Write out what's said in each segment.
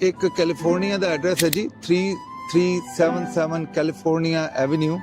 ਇੱਕ ਕੈਲੀਫੋਰਨੀਆ ਦਾ ਐਡਰੈਸ ਹੈ ਜੀ 3377 ਕੈਲੀਫੋਰਨੀਆ ਐਵੇਨਿਊ।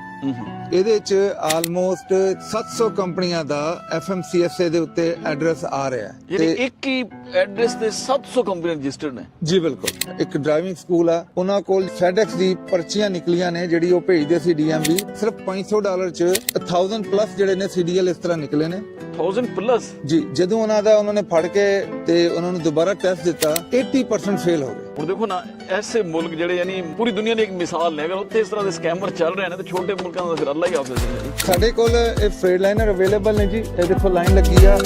ਇਹਦੇ ਚ ਆਲਮੋਸਟ 700 ਕੰਪਨੀਆਂ ਦਾ FMCSA ਦੇ ਉੱਤੇ ਐਡਰੈਸ ਆ ਰਿਹਾ ਹੈ। ਯਾਨੀ ਇੱਕ ਹੀ ਐਡਰੈਸ ਤੇ 700 ਕੰਪਨੀਆਂ ਰਜਿਸਟਰਡ ਨੇ ਜੀ ਬਿਲਕੁਲ। ਇੱਕ ਡਰਾਈਵਿੰਗ ਸਕੂਲ ਆ, ਉਹਨਾਂ ਕੋਲ FedEx ਦੀ ਪਰਚੀਆਂ ਨਿਕਲੀਆਂ ਨੇ ਜਿਹੜੀ ਉਹ ਭੇਜਦੇ ਸੀ DMV। ਸਿਰਫ $500 ਚ 1000 ਪਲੱਸ ਜਿਹੜੇ ਨੇ CDL ਇਸ ਤਰ੍ਹਾਂ ਨਿਕਲੇ ਨੇ। 1000 ਪਲੱਸ ਜੀ। ਜਦੋਂ ਉਹਨਾਂ ਨੇ ਫੜ ਕੇ ਤੇ ਉਹਨਾਂ ਨੂੰ ਦੁਬਾਰਾ ਟੈਸਟ ਦਿੱਤਾ 80% ਫੇਲ ਹੋ ਗਏ। ਹੁਣ ਦੇਖੋ ਨਾ, ਐਸੇ ਮੁਲਕ ਜਿਹੜੇ ਯਾਨੀ ਪੂਰੀ ਦੁਨੀਆ ਦੀ ਇੱਕ ਮਿਸਾਲ ਨੇ, ਅਗਰ ਉੱਥੇ ਇਸ ਤਰ੍ਹਾਂ ਦੇ ਸਕੈਮਰ ਚੱਲ ਰਹੇ ਨੇ ਤੇ ਛੋਟੇ ਮੁਲਕਾਂ ਦਾ ਫਿਰ ਅੱਲਾ ਹੀ ਹਾਫਿਜ਼ ਹੈ। ਸਾਡੇ ਕੋਲ ਇਹ ਫਰੇਡ ਲਾਈਨਰ ਅਵੇਲੇਬਲ ਨੇ ਜੀ। ਇਹ ਦੇਖੋ ਲਾਈਨ ਲੱਗੀ ਆ।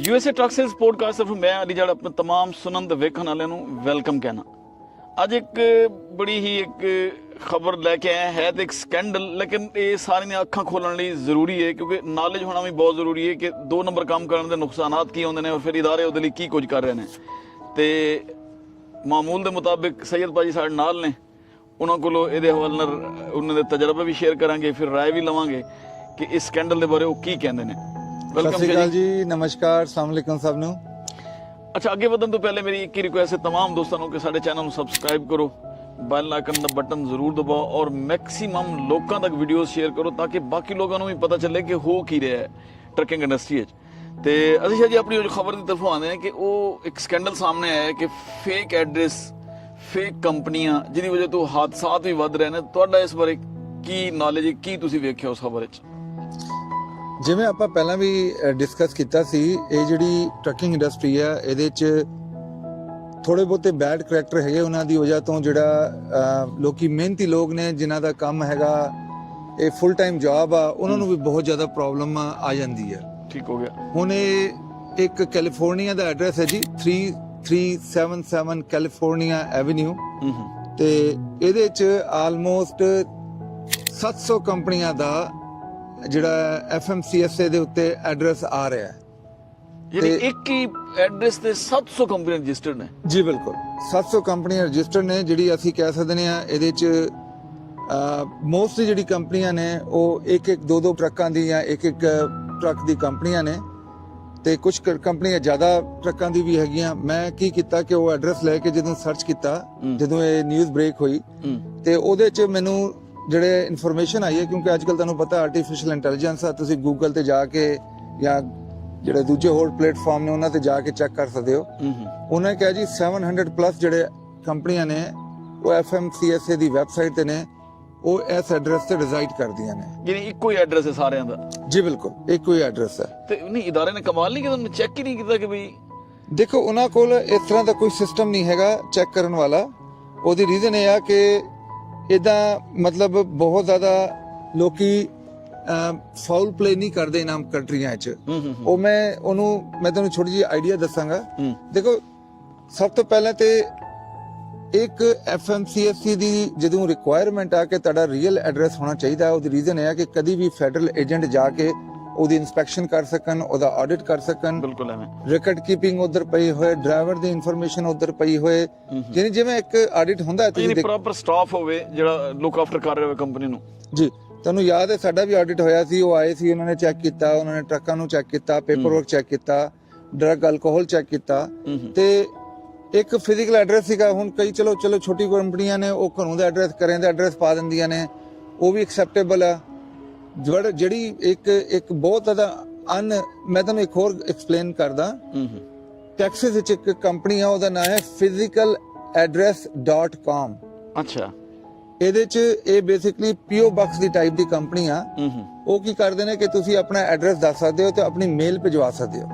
USA ਟਰੱਕ ਸੇਲਸ ਪੋਡਕਾਸਟ ਤੋਂ ਮੈਂ ਅਲੀ ਜੜ ਆਪਣੇ तमाम ਸੁਣਨ ਤੇ ਵੇਖਣ ਵਾਲਿਆਂ ਨੂੰ ਵੈਲਕਮ ਕਹਿਣਾ। ਅੱਜ ਇੱਕ ਬੜੀ ਹੀ ਇੱਕ ਖਬਰ ਲੈ ਕੇ ਆਇਆ ਹੈ ਤੇ ਇੱਕ ਸਕੈਂਡਲ, ਲੇਕਿਨ ਇਹ ਸਾਰਿਆਂ ਦੀਆਂ ਅੱਖਾਂ ਖੋਲਣ ਲਈ ਜ਼ਰੂਰੀ ਹੈ ਕਿਉਂਕਿ ਨੌਲੇਜ ਹੋਣਾ ਵੀ ਬਹੁਤ ਜ਼ਰੂਰੀ ਹੈ ਕਿ 2 ਨੰਬਰ ਕੰਮ ਕਰਨ ਦੇ ਨੁਕਸਾਨਾਤ ਕੀ ਹੁੰਦੇ ਨੇ ਔਰ ਫਿਰ ਇਦਾਰੇ ਉਹਦੇ ਲਈ ਕੀ ਕੁਝ ਕਰ ਰਹੇ ਨੇ। ਤੇ ਮਾਮੂਲ ਦੇ ਮੁਤਾਬਿਕ ਸੈਯਦ ਭਾਜੀ ਸਾਡੇ ਨਾਲ ਨੇ, ਉਹਨਾਂ ਕੋਲੋਂ ਇਹਦੇ ਹਵਾਲੇ ਨਾਲ ਉਹਨਾਂ ਦੇ ਤਜਰਬੇ ਵੀ ਸ਼ੇਅਰ ਕਰਾਂਗੇ, ਫਿਰ ਰਾਏ ਵੀ ਲਵਾਂਗੇ ਕਿ ਇਸ ਸਕੈਂਡਲ ਦੇ ਬਾਰੇ ਉਹ ਕੀ ਕਹਿੰਦੇ ਨੇ। ਸਤਿ ਸ਼੍ਰੀ ਅਕਾਲ ਜੀ, ਨਮਸਕਾਰ, ਸਲਾਮ ਅਲੈਕੁਮ ਸਭ ਨੂੰ। ਅੱਛਾ, ਅੱਗੇ ਵਧਣ ਤੋਂ ਪਹਿਲੇ ਮੇਰੀ ਇੱਕ ਹੀ ਰਿਕੁਐਸਟ ਹੈ तमाम ਦੋਸਤਾਂ ਨੂੰ ਕਿ ਸਾਡੇ ਚੈਨਲ ਨੂੰ ਸਬਸਕ੍ਰਾਈਬ ਕਰੋ, ਬੈਲ ਆਈਕਨ ਦਾ ਬਟਨ ਜ਼ਰੂਰ ਦਬਾਓ ਔਰ ਮੈਕਸਿਮਮ ਲੋਕਾਂ ਤੱਕ ਵੀਡੀਓ ਸ਼ੇਅਰ ਕਰੋ ਤਾਂ ਕਿ ਬਾਕੀ ਲੋਕਾਂ ਨੂੰ ਵੀ ਪਤਾ ਚੱਲੇ ਕਿ ਹੋ ਕੀ ਰਿਹਾ ਹੈ ਟਰੱਕਿੰਗ ਇੰਡਸਟਰੀ 'ਚ। ਤੇ ਅਸੀਂ ਸ਼ਾਇਦ ਆਪਣੀ ਉਹ ਖਬਰ ਦੀ ਤਰਫੋਂ ਆਉਂਦੇ ਹਾਂ ਕਿ ਉਹ ਇੱਕ ਸਕੈਂਡਲ ਸਾਹਮਣੇ ਆਇਆ ਕਿ ਫੇਕ ਐਡਰੈਸ, ਫੇਕ ਕੰਪਨੀਆਂ ਜਿਹਦੀ ਵਜ੍ਹਾ ਤੋਂ ਹਾਦਸਾਤ ਵੀ ਵੱਧ ਰਹੇ ਨੇ। ਤੁਹਾਡਾ ਇਸ ਬਾਰੇ ਕੀ ਨੌਲੇਜ, ਕੀ ਤੁਸੀਂ ਵੇਖਿਆ ਉਸ ਖਬਰ 'ਚ? ਜਿਵੇਂ ਆਪਾਂ ਪਹਿਲਾਂ ਵੀ ਡਿਸਕਸ ਕੀਤਾ ਸੀ, ਇਹ ਜਿਹੜੀ ਟਰੱਕਿੰਗ ਇੰਡਸਟਰੀ ਆ ਇਹਦੇ 'ਚ ਥੋੜੇ ਬਹੁਤੇ ਬੈਡ ਕਰੈਕਟਰ ਹੈਗੇ ਉਹਨਾਂ ਦੀ ਵਜ੍ਹਾ ਤੋਂ। ਜਿਹੜਾ ਲੋਕੀ ਮਿਹਨਤੀ ਲੋਕ ਨੇ ਜਿਨ੍ਹਾਂ ਦਾ ਕੰਮ ਹੈਗਾ ਇਹ ਫੁੱਲ ਟਾਈਮ ਜੌਬ ਆ, ਉਹਨਾਂ ਨੂੰ ਵੀ ਬਹੁਤ ਜ਼ਿਆਦਾ ਪ੍ਰੋਬਲਮ ਆ ਜਾਂਦੀ ਹੈ। ਠੀਕ ਹੋ ਗਿਆ। ਹੁਣ ਇਹ ਇੱਕ ਕੈਲੀਫੋਰਨੀਆ ਦਾ ਐਡਰੈਸ ਹੈ ਜੀ 3377 ਕੈਲੀਫੋਰਨੀਆ ਐਵੇਨਿਊ। ਤੇ ਇਹਦੇ 'ਚ ਆਲਮੋਸਟ 700 ਕੰਪਨੀਆਂ ਦਾ ਜਿਹੜਾ FMCSA ਦੇ ਉੱਤੇ ਐਡਰੈਸ ਆ ਰਿਹਾ ਹੈ। ਯਾਨੀ ਇੱਕ ਹੀ ਐਡਰੈਸ ਤੇ 700 ਕੰਪਨੀਆਂ ਰਜਿਸਟਰਡ ਨੇ? ਜੀ ਬਿਲਕੁਲ, 700 ਕੰਪਨੀਆਂ ਰਜਿਸਟਰਡ ਨੇ। ਜਿਹੜੀ ਅਸੀਂ ਕਹਿ ਸਕਦੇ ਆ ਇਹਦੇ 'ਚ ਮੋਸਟਲੀ ਜਿਹੜੀ ਕੰਪਨੀਆਂ ਨੇ ਉਹ ਇੱਕ 2 ਟਰੱਕਾਂ ਦੀ ਜਾਂ ਇੱਕ ਟਰੱਕ ਦੀ ਕੰਪਨੀਆਂ ਨੇ ਤੇ ਕੁਝ ਕੰਪਨੀਆਂ ਜ਼ਿਆਦਾ ਟਰੱਕਾਂ ਦੀ ਵੀ ਹੈਗੀਆਂ। ਮੈਂ ਕੀ ਕੀਤਾ ਕਿ ਉਹ ਐਡਰੈਸ ਲੈ ਕੇ ਜਦੋਂ ਸਰਚ ਕੀਤਾ, ਜਦੋਂ ਇਹ ਨਿਊਜ਼ ਬ੍ਰੇਕ ਹੋਈ ਤੇ ਉਹਦੇ 'ਚ ਮੈਨੂੰ ਜਿਹੜੇ ਇਨਫੋਰਮੇਸ਼ਨ ਆਈ ਹੈ, ਕਿਉਂਕਿ ਅੱਜ ਕੱਲ ਤੁਹਾਨੂੰ ਪਤਾ ਆਰਟੀਫਿਸ਼ੀਅਲ ਇੰਟੈਲੀਜੈਂਸ ਆ, ਤੁਸੀਂ ਗੂਗਲ ਤੇ ਜਾ ਕੇ ਜਾਂ ਜਿਹੜੇ ਦੂਜੇ ਹੋਰ ਪਲੇਟਫਾਰਮ ਨੇ ਉਹਨਾਂ ਤੇ ਜਾ ਕੇ ਚੈੱਕ ਕਰ ਸਕਦੇ ਹੋ। ਉਹਨਾਂ ਨੇ ਕਿਹਾ ਜੀ 700 ਪਲੱਸ ਜਿਹੜੇ ਕੰਪਨੀਆਂ ਨੇ ਉਹ FMCSA ਦੀ ਵੈਬਸਾਈਟ ਤੇ ਨੇ, ਉਹ ਇਸ ਐਡਰੈਸ ਤੇ ਰਿਜ਼ਾਈਡ ਕਰਦੀਆਂ ਨੇ। ਯਾਨੀ ਇੱਕੋ ਹੀ ਐਡਰੈਸ ਹੈ ਸਾਰਿਆਂ ਦਾ? ਜੀ ਬਿਲਕੁਲ, ਇੱਕੋ ਹੀ ਐਡਰੈਸ ਹੈ। ਤੇ ਨਹੀਂ, ਇਦਾਰੇ ਨੇ ਕਮਾਲ ਨਹੀਂ ਕੀਤਾ, ਉਹਨੇ ਚੈੱਕ ਹੀ ਨਹੀਂ ਕੀਤਾ ਕਿ ਬਈ? ਦੇਖੋ, ਉਹਨਾਂ ਕੋਲ ਇਸ ਤਰ੍ਹਾਂ ਦਾ ਕੋਈ ਸਿਸਟਮ ਨਹੀਂ ਹੈਗਾ ਚੈੱਕ ਕਰਨ ਵਾਲਾ। ਉਹਦੀ ਰੀਜ਼ਨ ਇਹ ਆ ਕਿ ਇਦਾਂ ਮਤਲਬ ਬਹੁਤ ਜ਼ਿਆਦਾ ਲੋਕੀ ਫਾਉਲ ਪਲੇ ਨਹੀਂ ਕਰਦੇ ਇਨਾਮ ਕੰਟਰੀਆਂ 'ਚ। ਉਹ ਮੈਂ ਤੁਹਾਨੂੰ ਛੋਟੀ ਜਿਹੀ ਆਈਡੀਆ ਦੱਸਾਂਗਾ। ਦੇਖੋ, ਸਭ ਤੋਂ ਪਹਿਲਾਂ ਤੇ ਇੱਕ FMCSA ਦੀ ਜਦੋਂ ਰਿਕੁਆਇਰਮੈਂਟ ਆ ਕਿ ਤੁਹਾਡਾ ਰੀਅਲ ਐਡਰੈਸ ਹੋਣਾ ਚਾਹੀਦਾ, ਉਹਦੀ ਰੀਜ਼ਨ ਇਹ ਆ ਕਿ ਕਦੀ ਵੀ ਫੈਡਰਲ ਏਜੰਟ ਜਾ ਕੇ ਉਹਦੀ ਇਨਸਪੈਕਸ਼ਨ ਕਰ ਸਕਣ, ਉਹਦਾ ਆਡਿਟ ਕਰ ਸਕਣ। ਬਿਲਕੁਲ ਐਵੇਂ ਰਿਕਾਰਡ ਕੀਪਿੰਗ ਉਧਰ ਪਈ ਹੋਏ, ਡਰਾਈਵਰ ਦੀ ਇਨਫੋਰਮੇਸ਼ਨ ਉਧਰ ਪਈ ਹੋਏ, ਜਿਵੇਂ ਇੱਕ ਆਡਿਟ ਹੁੰਦਾ ਤੁਸੀਂ ਪ੍ਰੋਪਰ ਸਟਾਫ ਹੋਵੇ ਜਿਹੜਾ ਲੁੱਕ ਆਫਟਰ ਕਰ ਰਿਹਾ ਹੋਵੇ ਕੰਪਨੀ ਨੂੰ। ਜੀ, ਤੁਹਾਨੂੰ ਯਾਦ ਹੈ ਸਾਡਾ ਵੀ ਆਡਿਟ ਹੋਇਆ ਸੀ। ਉਹ ਆਏ ਸੀ, ਉਹਨਾਂ ਨੇ ਚੈੱਕ ਕੀਤਾ, ਉਹਨਾਂ ਨੇ ਟਰੱਕਾਂ ਨੂੰ ਚੈੱਕ ਕੀਤਾ, ਪੇਪਰ ਵਰਕ ਚੈੱਕ ਕੀਤਾ, ਡਰੱਗ ਅਲਕੋਹਲ ਚੈੱਕ ਕੀਤਾ ਤੇ ਇੱਕ ਫਿਜ਼ੀਕਲ ਐਡਰੈਸ ਸੀਗਾ। ਹੁਣ ਕਈ ਚਲੋ ਛੋਟੀ ਕੰਪਨੀਆਂ ਨੇ ਉਹ ਘਰੋਂ ਦਾ ਐਡਰੈਸ, ਘਰਾਂ ਦਾ ਐਡਰੈਸ ਪਾ ਦਿੰਦੀਆਂ ਨੇ, ਉਹ ਵੀ ਐਕਸੈਪਟੇਬਲ ਆ। ਜਿਹੜੀ ਇੱਕ ਬਹੁਤ ਜ਼ਿਆਦਾ ਮੈਂ ਤੁਹਾਨੂੰ ਇੱਕ ਹੋਰ ਐਕਸਪਲੇਨ ਕਰਦਾ। ਟੈਕਸਸ ਵਿੱਚ ਇੱਕ ਕੰਪਨੀ ਆ, ਉਹਦਾ ਨਾਮ ਹੈ physicaladdress.com। ਅੱਛਾ। ਇਹਦੇ 'ਚ ਇਹ ਬੇਸਿਕਲੀ PO ਬਾਕਸ ਦੀ ਟਾਈਪ ਦੀ ਕੰਪਨੀ ਆ। ਉਹ ਕੀ ਕਰਦੇ ਨੇ ਕਿ ਤੁਸੀਂ ਆਪਣਾ ਐਡਰੈਸ ਦੱਸ ਸਕਦੇ ਹੋ ਤੇ ਆਪਣੀ ਮੇਲ ਭਿਜਵਾ ਸਕਦੇ ਹੋ।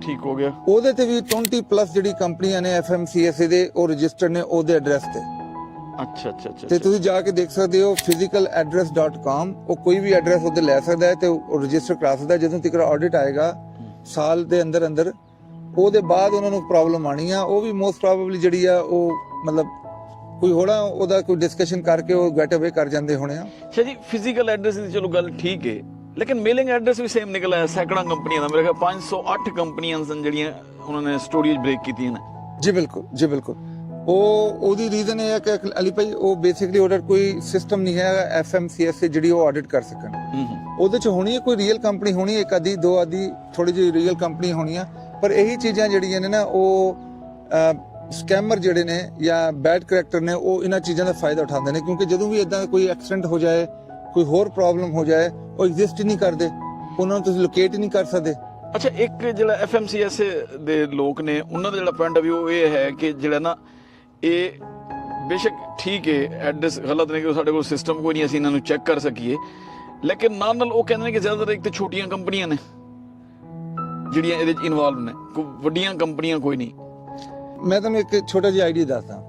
ਠੀਕ ਹੋ ਗਿਆ। ਉਹਦੇ ਤੇ ਵੀ 20 ਪਲੱਸ ਜਿਹੜੀ ਕੰਪਨੀਆਂ ਨੇ FMCSA ਦੇ ਉਹ ਰਜਿਸਟਰਡ ਨੇ ਉਹਦੇ ਐਡਰੈਸ ਤੇ। ਅੱਛਾ। ਤੇ ਤੁਸੀਂ ਜਾ ਕੇ ਦੇਖ ਸਕਦੇ ਹੋ physicaladdress.com। ਉਹ ਕੋਈ ਵੀ ਐਡਰੈਸ ਉਹਦੇ ਲੈ ਸਕਦਾ ਹੈ ਤੇ ਉਹ ਰਜਿਸਟਰ ਕਰਾ ਸਕਦਾ। ਜਦੋਂ ਤੱਕ ਆਡਿਟ ਆਏਗਾ ਸਾਲ ਦੇ ਅੰਦਰ ਉਹਦੇ ਬਾਅਦ ਉਹਨਾਂ ਨੂੰ ਪ੍ਰੋਬਲਮ ਆਣੀ ਆ। ਉਹ ਵੀ ਮੋਸਟ ਪ੍ਰੋਬੇਬਲੀ ਜਿਹੜੀ ਆ ਉਹ ਮਤਲਬ ਕੋਈ ਹੋਣਾ ਉਹਦਾ ਕੋਈ ਡਿਸਕਸ਼ਨ ਕਰਕੇ ਉਹ ਗੈਟ ਅਵੇ ਕਰ ਜਾਂਦੇ ਹੋਣੇ ਆ। ਅੱਛਾ ਜੀ, ਫਿਜ਼ੀਕਲ ਐਡਰੈਸ ਦੀ ਚਲੋ ਗੱਲ ਠੀਕ ਹੈ, ਲੇਕਿਨ ਮੇਲਿੰਗ ਐਡਰੈਸ ਵੀ ਸੇਮ ਨਿਕਲ ਆਇਆ ਸੈਂਕੜਾ ਕੰਪਨੀਆਂ ਦਾ। ਮੇਰੇ ਖਿਆਲ 508 ਕੰਪਨੀਆਂ ਸਨ ਜਿਹੜੀਆਂ ਉਹਨਾਂ ਨੇ ਸਟੋਰੀਜ਼ ਬ੍ਰੇਕ ਕੀਤੀਆਂ ਨੇ। ਜੀ ਬਿਲਕੁਲ ਉਹਦੀ ਰੀਜ਼ਨ ਇਹ ਹੈ ਕਿ ਅਲੀ ਭਾਈ ਉਹ ਬੇਸਿਕਲੀ ਉਹਦਾ ਕੋਈ ਸਿਸਟਮ ਨਹੀਂ ਹੈ FMCS ਜਿਹੜੀ ਉਹ ਆਡਿਟ ਕਰ ਸਕਣ। ਉਹਦੇ ਚ ਹੋਣੀ ਹੈ ਕੋਈ ਰੀਅਲ ਕੰਪਨੀ ਹੋਣੀ ਹੈ, ਇੱਕ ਆਦੀ ਦੋ ਆਦੀ ਥੋੜੀ ਜਿਹੀ ਰੀਅਲ ਕੰਪਨੀ ਹੋਣੀ ਆ, ਪਰ ਇਹੀ ਚੀਜ਼ਾਂ ਜਿਹੜੀਆਂ ਨੇ ਨਾ ਉਹ ਸਕੈਮਰ ਜਿਹੜੇ ਨੇ ਜਾਂ ਬੈਡ ਕਰੈਕਟਰ ਨੇ ਉਹ ਇਹਨਾਂ ਚੀਜ਼ਾਂ ਦਾ ਫਾਇਦਾ ਉਠਾਉਂਦੇ ਨੇ, ਕਿਉਂਕਿ ਜਦੋਂ ਵੀ ਇਦਾਂ ਕੋਈ ਐਕਸੀਡੈਂਟ ਹੋ ਜਾਏ, ਕੋਈ ਹੋਰ ਪ੍ਰੋਬਲਮ ਹੋ ਜਾਏ, ਉਹ ਐਗਜ਼ਿਸਟ ਹੀ ਨਹੀਂ ਕਰਦੇ, ਉਹਨਾਂ ਨੂੰ ਤੁਸੀਂ ਲੋਕੇਟ ਹੀ ਨਹੀਂ ਕਰ ਸਕਦੇ। ਅੱਛਾ, ਇੱਕ ਜਿਹੜਾ FMCS ਦੇ ਲੋਕ ਨੇ ਉਹਨਾਂ ਦਾ ਜਿਹੜਾ ਪੁਆਇੰਟ ਆਫ ਵਿਊ ਇਹ ਹੈ ਕਿ ਜਿਹੜਾ ਨਾ ਇਹ ਬੇਸ਼ੱਕ ਠੀਕ ਹੈ ਐਡਰੈਸ ਗਲਤ ਨੇ ਕਿ ਸਾਡੇ ਕੋਲ ਸਿਸਟਮ ਕੋਈ ਨਹੀਂ ਅਸੀਂ ਇਹਨਾਂ ਨੂੰ ਚੈੱਕ ਕਰ ਸਕੀਏ, ਲੇਕਿਨ ਨਾਲ ਉਹ ਕਹਿੰਦੇ ਨੇ ਕਿ ਜ਼ਿਆਦਾਤਰ ਇੱਕ ਤੇ ਛੋਟੀਆਂ ਕੰਪਨੀਆਂ ਨੇ ਜਿਹੜੀਆਂ ਇਹਦੇ ਚ ਇਨਵੋਲਵ ਨੇ, ਕੋਈ ਵੱਡੀਆਂ ਕੰਪਨੀਆਂ ਕੋਈ ਨਹੀਂ। ਮੈਂ ਤੁਹਾਨੂੰ ਇੱਕ ਛੋਟਾ ਜਿਹਾ ਆਈਡੀਆ ਦੱਸਦਾ।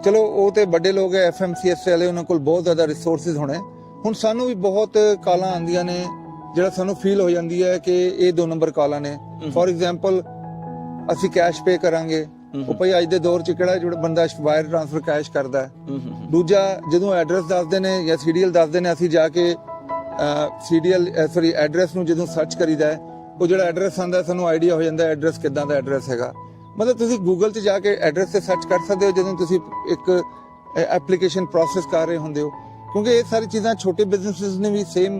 ਚਲੋ ਉਹ ਤੇ ਵੱਡੇ ਲੋਕ ਹੈ FMCS ਵਾਲੇ, ਉਹਨਾਂ ਕੋਲ ਬਹੁਤ ਜ਼ਿਆਦਾ ਰਿਸੋਰਸਿਸ ਹੋਣੇ। ਹੁਣ ਸਾਨੂੰ ਵੀ ਬਹੁਤ ਕਾਲਾਂ ਆਉਂਦੀਆਂ ਨੇ ਜਿਹੜਾ ਸਾਨੂੰ ਫੀਲ ਹੋ ਜਾਂਦੀ ਹੈ ਕਿ ਇਹ 2 ਨੰਬਰ ਕਾਲਾਂ ਨੇ। ਫੋਰ ਐਗਜ਼ਾਮਪਲ ਅਸੀਂ ਕੈਸ਼ ਪੇ ਕਰਾਂਗੇ, ਉਹ ਭਾਈ ਅੱਜ ਦੇ ਦੌਰ 'ਚ ਕਿਹੜਾ ਜਿਹੜਾ ਬੰਦਾ ਵਾਇਰ ਟ੍ਰਾਂਸਫਰ ਕੈਸ਼ ਕਰਦਾ ਹੈ। ਦੂਜਾ ਜਦੋਂ ਐਡਰੈਸ ਦੱਸਦੇ ਨੇ ਜਾਂ ਸੀਰੀਅਲ ਦੱਸਦੇ ਨੇ, ਅਸੀਂ ਜਾ ਕੇ ਐਡਰੈਸ ਨੂੰ ਜਦੋਂ ਸਰਚ ਕਰੀਦਾ ਉਹ ਜਿਹੜਾ ਐਡਰੈਸ ਆਉਂਦਾ ਸਾਨੂੰ ਆਈਡੀਆ ਹੋ ਜਾਂਦਾ ਐਡਰੈਸ ਕਿੱਦਾਂ ਦਾ ਐਡਰੈਸ ਹੈਗਾ। ਮਤਲਬ ਤੁਸੀਂ ਗੂਗਲ 'ਚ ਜਾ ਕੇ ਐਡਰੈਸ ਤੇ ਸਰਚ ਕਰ ਸਕਦੇ ਹੋ ਜਦੋਂ ਤੁਸੀਂ ਇੱਕ ਐਪਲੀਕੇਸ਼ਨ ਪ੍ਰੋਸੈਸ ਕਰ ਰਹੇ ਹੁੰਦੇ ਹੋ, ਕਿਉਂਕਿ ਇਹ ਸਾਰੀ ਚੀਜ਼ਾਂ ਛੋਟੇ ਬਿਜ਼ਨੈਸਿਸ ਨੇ ਵੀ ਸੇਮ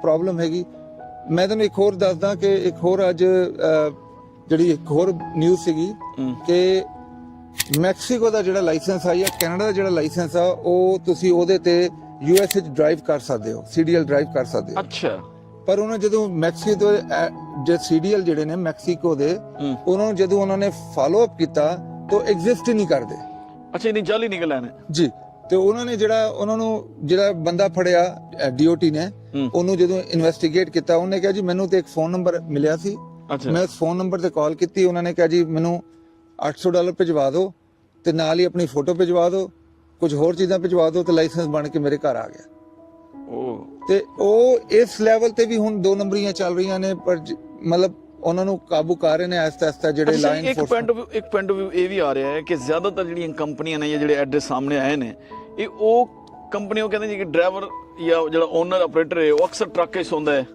ਪ੍ਰੋਬਲਮ ਹੈਗੀ। ਮੈਂ ਤੁਹਾਨੂੰ ਇੱਕ ਹੋਰ ਦੱਸਦਾ ਕਿ ਇੱਕ ਹੋਰ ਅੱਜ ਜਿਹੜੀ ਇੱਕ ਹੋਰ ਨਿਊਜ਼ ਸੀਗੀ ਕਿ ਮੈਕਸੀਕੋ ਦਾ ਜਿਹੜਾ ਲਾਇਸੈਂਸ ਆ ਜਾਂ ਕੈਨੇਡਾ ਦਾ ਜਿਹੜਾ ਲਾਇਸੈਂਸ ਆ ਉਹ ਤੁਸੀਂ ਉਹਦੇ ਤੇ US ਵਿੱਚ ਡਰਾਈਵ ਕਰ ਸਕਦੇ ਹੋ, CDL ਡਰਾਈਵ ਕਰ ਸਕਦੇ ਹੋ। ਅੱਛਾ, ਪਰ ਉਹਨਾਂ ਜਦੋਂ ਮੈਕਸੀਕੋ ਦੇ CDL ਜਿਹੜੇ ਨੇ ਮੈਕਸੀਕੋ ਦੇ, ਉਹਨਾਂ ਨੂੰ ਜਦੋਂ ਉਹਨਾਂ ਨੇ ਫਾਲੋ ਅਪ ਕੀਤਾ ਤਾਂ ਐਗਜ਼ਿਸਟ ਹੀ ਨਹੀਂ ਕਰਦੇ। ਅੱਛਾ, ਇਹਨੀ ਜਾਲੀ ਨਿਕਲ ਆਏ ਨੇ ਜੀ। ਤੇ ਉਹਨਾਂ ਨੇ ਉਹਨਾਂ ਨੂੰ ਜਿਹੜਾ ਬੰਦਾ ਫੜਿਆ DOT ਨੇ, ਉਹਨੂੰ ਜਦੋਂ ਇਨਵੈਸਟੀਗੇਟ ਕੀਤਾ, ਉਹਨੇ ਕਿਹਾ ਜੀ ਮੈਨੂੰ ਤੇ ਇੱਕ ਫੋਨ ਨੰਬਰ ਮਿਲਿਆ ਸੀ, ਮੈਂ ਉਸ ਫੋਨ ਨੰਬਰ ਤੇ ਕਾਲ ਕੀਤੀ, ਉਹਨਾਂ ਨੇ ਕਿਹਾ ਜੀ ਮੈਨੂੰ $800 ਭਿਜਵਾ ਦਿਓ ਤੇ ਨਾਲ ਹੀ ਆਪਣੀ ਫੋਟੋ ਭਿਜਵਾ ਦਿਓ, ਕੁਝ ਹੋਰ ਚੀਜ਼ਾਂ ਭਿਜਵਾ ਦਿਓ ਤੇ ਲਾਇਸੈਂਸ ਬਣ ਕੇ ਮੇਰੇ ਘਰ ਆ ਗਿਆ। ਤੇ ਉਹ ਇਸ ਲੈਵਲ ਤੇ ਵੀ ਹੁਣ 2 ਨੰਬਰੀਆਂ ਚੱਲ ਰਹੀਆਂ ਨੇ, ਪਰ ਮਤਲਬ ਉਹਨਾਂ ਨੂੰ ਕਾਬੂ ਕਰ ਰਹੇ ਨੇ ਆਸਤਾ ਜਿਹੜੇ ਲਾਈਨ ਇੱਕ ਪੁਆਇੰਟ ਆਫ ਵਿਊ ਇਹ ਵੀ ਆ ਰਿਹਾ ਹੈ ਕਿ ਜ਼ਿਆਦਾਤਰ ਜਿਹੜੀਆਂ ਕੰਪਨੀਆਂ ਨੇ ਜਾਂ ਜਿਹੜੇ ਐਡਰੈਸ ਸਾਹਮਣੇ ਆਏ ਨੇ, ਇਹ ਉਹ ਕੰਪਨੀ ਉਹ ਕਹਿੰਦੇ ਜੀ ਕਿ ਡਰਾਈਵਰ ਜਾਂ ਜਿਹੜਾ ਓਨਰ ਆਪਰੇਟਰ ਹੈ ਉਹ ਅਕਸਰ ਟਰੱਕ 'ਚ ਸੌਂਦਾ ਹੈ,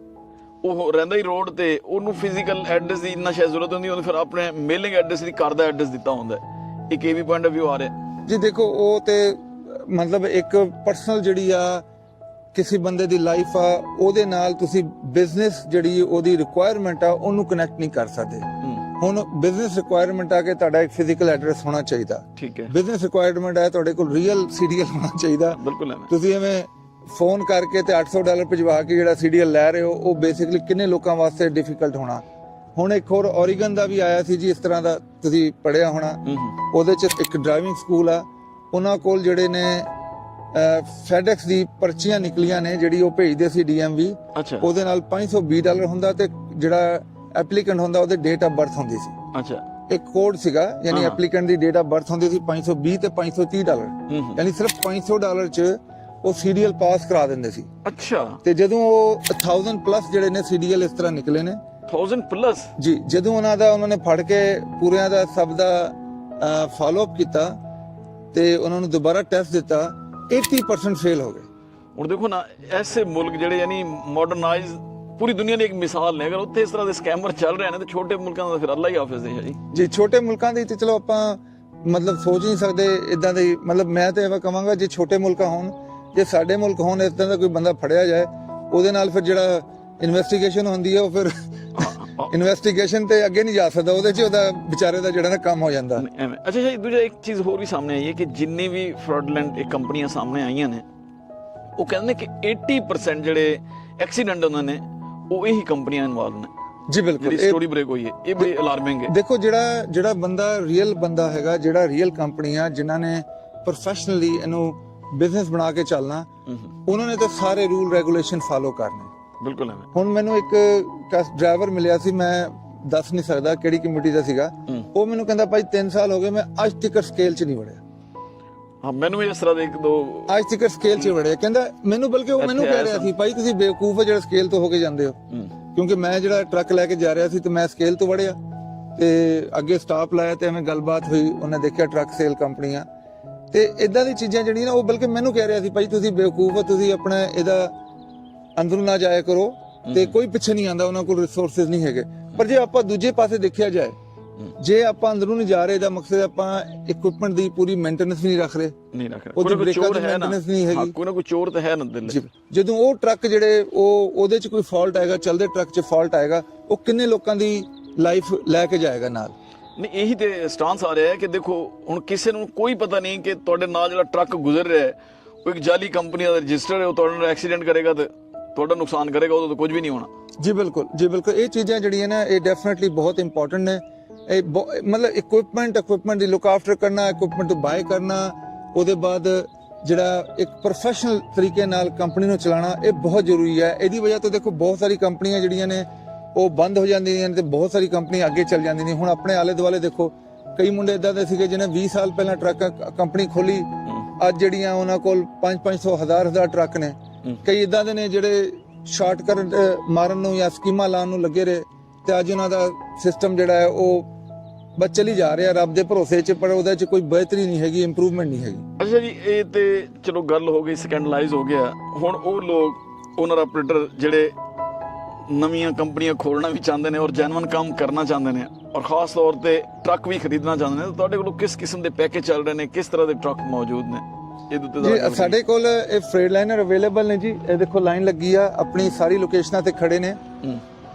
ਉਹ ਰਹਿੰਦਾ ਹੀ ਰੋਡ ਤੇ, ਉਹਨੂੰ ਫਿਜ਼ੀਕਲ ਐਡਰੈਸ ਦੀ ਇੰਨਾ ਸ਼ਾਇਦ ਜ਼ਰੂਰਤ ਹੁੰਦੀ, ਉਹਨੂੰ ਫਿਰ ਆਪਣੇ ਮੇਲਿੰਗ ਐਡਰੈਸ ਦੀ ਘਰ ਦਾ ਐਡਰੈਸ ਦਿੱਤਾ ਹੁੰਦਾ ਹੈ। ਇੱਕ ਇਹ ਵੀ ਪੁਆਇੰਟ ਆਫ ਵਿਊ ਆ ਰਿਹਾ ਜੀ। ਦੇਖੋ ਉਹ ਤੇ ਮਤਲਬ ਇੱਕ ਪਰਸਨਲ ਜਿਹੜੀ ਆ ਕਿਸੇ ਬੰਦੇ ਦੀ ਲਾਈਫ ਆ, ਉਹਦੇ ਨਾਲ ਤੁਸੀਂ ਬਿਜ਼ਨਸ ਜਿਹੜੀ ਉਹਦੀ ਰਿਕੁਆਇਰਮੈਂਟ ਆ ਉਹਨੂੰ ਕਨੈਕਟ ਨਹੀਂ ਕਰ ਸਕਦੇ। ਹੁਣ ਬਿਜ਼ਨਸ ਰਿਕੁਆਇਰਮੈਂਟ ਆ ਕਿ ਤੁਹਾਡਾ ਇੱਕ ਫਿਜ਼ੀਕਲ ਐਡਰੈਸ ਹੋਣਾ ਚਾਹੀਦਾ, ਠੀਕ ਹੈ। ਬਿਜ਼ਨਸ ਰਿਕੁਆਇਰਮੈਂਟ ਹੈ ਤੁਹਾਡੇ ਕੋਲ ਰੀਅਲ CDL ਹੋਣਾ ਚਾਹੀਦਾ। ਬਿਲਕੁਲ। ਤੁਸੀਂ ਐਵੇਂ ਫੋਨ ਕਰਕੇ ਤੇ $800 ਭਿਜਵਾ ਕੇ ਜਿਹੜਾ CDL ਲੈ ਰਹੇ ਹੋ, ਉਹ ਬੇਸਿਕਲੀ ਕਿੰਨੇ ਲੋਕਾਂ ਵਾਸਤੇ ਡਿਫਿਕਲਟ ਹੋਣਾ। ਹੁਣ ਇੱਕ ਹੋਰ ਓਰੀਗਨ ਦਾ ਵੀ ਆਇਆ ਸੀ ਜੀ ਇਸ ਤਰ੍ਹਾਂ ਦਾ, ਤੁਸੀਂ ਪੜਿਆ ਹੋਣਾ। ਉਹਦੇ ਚ ਇੱਕ ਡਰਾਈਵਿੰਗ ਸਕੂਲ ਆ, ਉਹਨਾਂ ਕੋਲ ਜਿਹੜੇ ਨੇ FedEx ਦੀ ਪਰਚੀਆਂ ਨਿਕਲੀਆਂ ਨੇ ਜਿਹੜੀ ਉਹ ਭੇਜਦੇ ਸੀ DMV। ਉਹਦੇ ਨਾਲ $520 ਹੁੰਦਾ ਤੇ ਜਿਹੜਾ ਐਪਲੀਕੈਂਟ ਹੁੰਦਾ ਉਹਦੇ ਡੇਟ ਆਫ ਬਰਥ ਹੁੰਦੀ ਸੀ। ਅੱਛਾ, ਇੱਕ ਕੋਡ ਸੀਗਾ, ਯਾਨੀ applicant the date of birth ਹੁੰਦੀ ਸੀ $520 ਤੇ $530, ਯਾਨੀ ਸਿਰਫ $500 ਚ ਉਹ CDL ਪਾਸ ਕਰਾ ਦਿੰਦੇ ਸੀ। ਅੱਛਾ। ਤੇ ਜਦੋਂ ਉਹ 1000 ਪਲੱਸ ਜਿਹੜੇ ਨੇ CDL ਇਸ ਤਰ੍ਹਾਂ ਨਿਕਲੇ ਨੇ 1000 ਪਲੱਸ ਜੀ, ਜਦੋਂ ਉਹਨਾਂ ਨੇ ਫੜ ਕੇ ਪੂਰਿਆਂ ਦਾ ਸਭ ਦਾ ਫਾਲੋ ਅਪ ਕੀਤਾ ਤੇ ਉਹਨਾਂ ਨੂੰ ਦੁਬਾਰਾ ਟੈਸਟ ਦਿੱਤਾ, 80% ਫੇਲ ਹੋ ਗਏ। ਹੁਣ ਦੇਖੋ ਨਾ, ਐਸੇ ਮੁਲਕ ਜਿਹੜੇ ਯਾਨੀ ਮਾਡਰਨਾਈਜ਼ ਪੂਰੀ ਦੁਨੀਆ ਦੀ ਇੱਕ ਮਿਸਾਲ ਨੇ, ਅਗਰ ਉੱਥੇ ਇਸ ਤਰ੍ਹਾਂ ਦੇ ਸਕੈਮਰ ਚੱਲ ਰਹੇ ਨੇ ਤੇ ਛੋਟੇ ਮੁਲਕਾਂ ਦਾ ਫਿਰ ਅੱਲਾ ਹੀ ਹਾਫਿਜ਼ ਹੈ ਜੀ। ਛੋਟੇ ਮੁਲਕਾਂ ਦੀ ਤੇ ਚਲੋ ਆਪਾਂ ਮਤਲਬ ਸੋਚ ਨਹੀਂ ਸਕਦੇ ਇਦਾਂ ਦੀ, ਮਤਲਬ ਮੈਂ ਤੇ ਇਹ ਕਹਾਂਗਾ ਜੇ ਛੋਟੇ ਮੁਲਕਾਂ ਹੋਣ, ਜੇ ਸਾਡੇ ਮੁਲਕ ਹੋਣ, ਇਦਾਂ ਦਾ ਕੋਈ ਬੰਦਾ ਫੜਿਆ ਜਾਏ, ਉਹਦੇ ਨਾਲ ਫਿਰ ਜਿਹੜਾ ਇਨਵੈਸਟੀਗੇਸ਼ਨ ਹੁੰਦੀ ਹੈ ਉਹ ਫਿਰ ਇਨਵੈਸਟੀਗੇਸ਼ਨ ਤੇ ਅੱਗੇ ਨਹੀਂ ਜਾ ਸਕਦਾ, ਉਹਦੇ 'ਚ ਉਹਦਾ ਵਿਚਾਰੇ ਦਾ ਜਿਹੜਾ ਨਾ ਕੰਮ ਹੋ ਜਾਂਦਾ। ਅੱਛਾ ਜੀ, ਦੂਜਾ ਇੱਕ ਚੀਜ਼ ਹੋਰ ਵੀ ਸਾਹਮਣੇ ਆਈ ਹੈ ਕਿ ਜਿੰਨੀ ਵੀ ਫਰਾਡਲੈਂਟ ਕੰਪਨੀਆਂ ਸਾਹਮਣੇ ਆਈਆਂ ਨੇ, ਉਹ ਕਹਿੰਦੇ ਨੇ ਕਿ 80% ਜਿਹੜੇ ਐਕਸੀਡੈਂਟ ਉਹਨਾਂ ਨੇ ਉਹ ਇਹੀ ਕੰਪਨੀਆਂ ਇਨਵੋਲਵ ਨੇ। ਜੀ ਬਿਲਕੁਲ, ਜਿਹੜੀ ਸਟੋਰੀ ਬ੍ਰੇਕ ਹੋਈ ਹੈ ਇਹ ਬੜੀ ਅਲਾਰਮਿੰਗ ਹੈ। ਦੇਖੋ ਜਿਹੜਾ ਬੰਦਾ ਰੀਅਲ ਬੰਦਾ ਹੈਗਾ, ਜਿਹੜਾ ਰੀਅਲ ਕੰਪਨੀਆਂ ਜਿਨ੍ਹਾਂ ਨੇ ਪ੍ਰੋਫੈਸ਼ਨਲੀ ਇਹਨੂੰ ਬਿਜ਼ਨਸ ਬਣਾ ਕੇ ਚੱਲਣਾ, ਉਹਨਾਂ ਨੇ ਤਾਂ ਸਾਰੇ ਰੂਲ ਰੈਗੂਲੇਸ਼ਨ ਫਾਲੋ ਕਰਨੇ। ਬਿਲਕੁਲ। ਹੁਣ ਮੈਨੂੰ ਇੱਕ ਡਰਾਈਵਰ ਮਿਲਿਆ ਸੀ, ਮੈਂ ਦੱਸ ਨਹੀਂ ਸਕਦਾ ਕਿਹੜੀ ਕਮੇਟੀ ਦਾ ਸੀਗਾ, ਉਹ ਮੈਨੂੰ ਕਹਿੰਦਾ ਭਾਈ 3 ਸਾਲ ਹੋ ਗਏ ਮੈਂ ਅੱਜ ਤੱਕ ਸਕੇਲ 'ਚ ਨਹੀਂ ਵੜਿਆ। ਹਾਂ, ਮੈਨੂੰ ਵੀ ਇਸ ਤਰ੍ਹਾਂ ਦੇ ਇੱਕ ਦੋ ਅੱਜ ਤੱਕ ਸਕੇਲ 'ਚ ਵੜਿਆ, ਕਹਿੰਦਾ ਮੈਨੂੰ, ਬਲਕਿ ਉਹ ਮੈਨੂੰ ਕਹਿ ਰਿਹਾ ਸੀ ਭਾਈ ਤੁਸੀਂ ਬੇਵਕੂਫ ਹੋ ਜਿਹੜਾ ਸਕੇਲ ਤੋਂ ਹੋ ਕੇ ਜਾਂਦੇ ਹੋ, ਕਿਉਂਕਿ ਮੈਂ ਜਿਹੜਾ ਟਰੱਕ ਲੈ ਕੇ ਜਾ ਰਿਹਾ ਸੀ ਤੇ ਮੈਂ ਸਕੇਲ ਤੋਂ ਵੜਿਆ ਤੇ ਅੱਗੇ ਸਟਾਪ ਲਾਇਆ ਤੇ ਐਵੇਂ ਗੱਲਬਾਤ ਹੋਈ, ਉਹਨੇ ਦੇਖਿਆ ਟਰੱਕ ਸੇਲ ਕੰਪਨੀਆਂ ਤੇ ਇਦਾਂ ਦੀ ਚੀਜ਼ਾਂ ਜਿਹੜੀਆਂ ਨਾ, ਉਹ ਬਲਕਿ ਮੈਨੂੰ ਕਹਿ ਰਿਹਾ ਸੀ ਭਾਈ ਤੁਸੀਂ ਬੇਵਕੂਫ ਹੋ, ਤੁਸੀਂ ਆਪਣਾ ਇਹਦਾ ਅੰਦਰੋਂ ਨਾ ਜਾਇਆ ਕਰੋ, ਤੇ ਕੋਈ ਪਿੱਛੇ ਨਹੀਂ ਆਂਦਾ, ਉਹਨਾਂ ਕੋਲ ਰਿਸੋਰਸਿਸ ਨਹੀਂ ਹੈਗੇ। ਪਰ ਜੇ ਆਪਾਂ ਦੂਜੇ ਪਾਸੇ ਦੇਖਿਆ ਜਾਏ ਜੇ ਆਪਾਂ ਅੰਦਰੋਂ ਨਹੀਂ ਜਾ ਰਹੇ ਦਾ ਮਕਸਦ ਆਪਾਂ ਇਕਵਿਪਮੈਂਟ ਦੀ ਪੂਰੀ ਮੇਨਟੇਨੈਂਸ ਵੀ ਨਹੀਂ ਰੱਖ ਰਹੇ, ਨਹੀਂ ਰੱਖ ਰਿਹਾ, ਉਹਦੀ ਕੋਈ ਬ੍ਰੇਕਾਂ ਚੋਰ ਦੀ ਹੈ ਨਾ, ਮੇਨਟੇਨੈਂਸ ਨਹੀਂ ਹੈਗੀ। ਕੋਈ ਨਾ ਕੋਈ ਚੋਰ ਤਾਂ ਹੈ ਨਾ ਦਿਲ ਜੀ, ਜਦੋਂ ਉਹ ਟਰੱਕ ਜਿਹੜੇ ਉਹਦੇ 'ਚ ਕੋਈ ਫਾਲਟ ਆਏਗਾ, ਚੱਲਦੇ ਟਰੱਕ 'ਚ ਫਾਲਟ ਆਏਗਾ, ਉਹ ਕਿੰਨੇ ਲੋਕਾਂ ਦੀ ਲਾਈਫ ਲੈ ਕੇ ਜਾਏਗਾ ਨਾਲ। ਨਹੀਂ, ਇਹੀ ਤੇ ਸਟਾਂਸ ਆ ਰਿਹਾ ਹੈ ਕਿ ਦੇਖੋ ਹੁਣ ਕਿਸੇ ਨੂੰ ਕੋਈ ਪਤਾ ਨਹੀਂ ਕਿ ਤੁਹਾਡੇ ਨਾਲ ਜਿਹੜਾ ਟਰੱਕ ਗੁਜ਼ਰ ਰਿਹਾ ਹੈ ਉਹ ਇੱਕ ਜਾਲੀ ਕੰਪਨੀ ਦਾ ਰਜਿਸਟਰ ਹੈ, ਉਹ ਤੁਹਾਡੇ ਨਾਲ ਐਕਸੀਡੈਂਟ ਕਰੇਗਾ ਤੇ ਤੁਹਾਡਾ ਨੁਕਸਾਨ ਕਰੇਗਾ, ਉਦੋਂ ਤਾਂ ਕੁਝ ਵੀ ਨਹੀਂ ਹੋਣਾ। ਜੀ ਬਿਲਕੁਲ, ਜੀ ਬਿਲਕੁਲ, ਇਹ ਚੀਜ਼ਾਂ ਜਿਹੜੀਆਂ ਨਾ ਇਹ ਡੈਫੀਨਿਟਲੀ ਬਹੁਤ ਇੰਪੋਰਟੈਂਟ ਨੇ। ਇਹ ਮਤਲਬ ਇਕਵਿਪਮੈਂਟ ਦੀ ਲੁੱਕ ਆਫਟਰ ਕਰਨਾ, ਇਕਵਿਪਮੈਂਟ ਨੂੰ ਬਾਏ ਕਰਨਾ, ਉਹਦੇ ਬਾਅਦ ਜਿਹੜਾ ਇੱਕ ਪ੍ਰੋਫੈਸ਼ਨਲ ਤਰੀਕੇ ਨਾਲ ਕੰਪਨੀ ਨੂੰ ਚਲਾਉਣਾ, ਇਹ ਬਹੁਤ ਜ਼ਰੂਰੀ ਹੈ। ਇਹਦੀ ਵਜ੍ਹਾ ਤੋਂ ਦੇਖੋ ਬਹੁਤ ਸਾਰੀ ਕੰਪਨੀਆਂ ਜਿਹੜੀਆਂ ਨੇ ਉਹ ਬੰਦ ਹੋ ਜਾਂਦੀਆਂ ਨੇ ਤੇ ਬਹੁਤ ਸਾਰੀ ਕੰਪਨੀਆਂ ਅੱਗੇ ਚੱਲ ਜਾਂਦੀਆਂ ਨੇ। ਹੁਣ ਆਪਣੇ ਆਲੇ ਦੁਆਲੇ ਦੇਖੋ, ਕਈ ਮੁੰਡੇ ਇਦਾਂ ਦੇ ਸੀਗੇ ਜਿਹਨੇ 20 ਸਾਲ ਪਹਿਲਾਂ ਟਰੱਕ ਕੰਪਨੀ ਖੋਲੀ, ਅੱਜ ਜਿਹੜੀਆਂ ਉਹਨਾਂ ਕੋਲ 500 1000 ਟਰੱਕ ਨੇ। ਕਈ ਇਦਾਂ ਦੇ ਨੇ ਜਿਹੜੇ ਸ਼ਾਰਟਕਟ ਮਾਰਨ ਨੂੰ ਜਾਂ ਸਕੀਮਾਂ ਲਾਉਣ ਨੂੰ ਲੱਗੇ ਰਹੇ ਤੇ ਅੱਜ ਉਹਨਾਂ ਦਾ ਸਿਸਟਮ ਜਿਹੜਾ ਹੈ ਉਹ ਬਸ ਚੱਲੀ ਜਾ ਰਿਹਾ ਰੱਬ ਦੇ ਭਰੋਸੇ 'ਚ, ਪਰ ਉਹਦੇ 'ਚ ਕੋਈ ਬਿਹਤਰੀ ਨਹੀਂ ਹੈਗੀ, ਇੰਪਰੂਵਮੈਂਟ ਨਹੀਂ ਹੈਗੀ। ਅੱਛਾ ਜੀ, ਇਹ ਤੇ ਚਲੋ ਗੱਲ ਹੋ ਗਈ, ਸਕੈਂਡਲਾਈਜ਼ ਹੋ ਗਿਆ। ਹੁਣ ਉਹ ਲੋਕ ਓਨਰ ਆਪਰੇਟਰ ਜਿਹੜੇ ਨਵੀਆਂ ਕੰਪਨੀਆਂ ਖੋਲਣਾ ਵੀ ਚਾਹੁੰਦੇ ਨੇ ਔਰ ਜੈਨੂਇਨ ਕੰਮ ਕਰਨਾ ਚਾਹੁੰਦੇ ਨੇ ਔਰ ਖਾਸ ਤੌਰ ਤੇ ਟਰੱਕ ਵੀ ਖਰੀਦਣਾ ਚਾਹੁੰਦੇ ਨੇ, ਤਾਂ ਤੁਹਾਡੇ ਕੋਲ ਕਿਸ ਕਿਸਮ ਦੇ ਪੈਕੇਜ ਚੱਲ ਰਹੇ ਨੇ, ਕਿਸ ਤਰ੍ਹਾਂ ਦੇ ਟਰੱਕ ਮੌਜੂਦ ਨੇ? ਇਹਦੇ ਉੱਤੇ ਜੀ ਸਾਡੇ ਕੋਲ ਇਹ ਫਰੇਟ ਲਾਈਨਰ ਅਵੇਲੇਬਲ ਨੇ ਜੀ। ਇਹ ਦੇਖੋ ਲਾਈਨ ਲੱਗੀ ਆ, ਆਪਣੀ ਸਾਰੀ ਲੋਕੇਸ਼ਨਾਂ ਤੇ ਖੜੇ ਨੇ।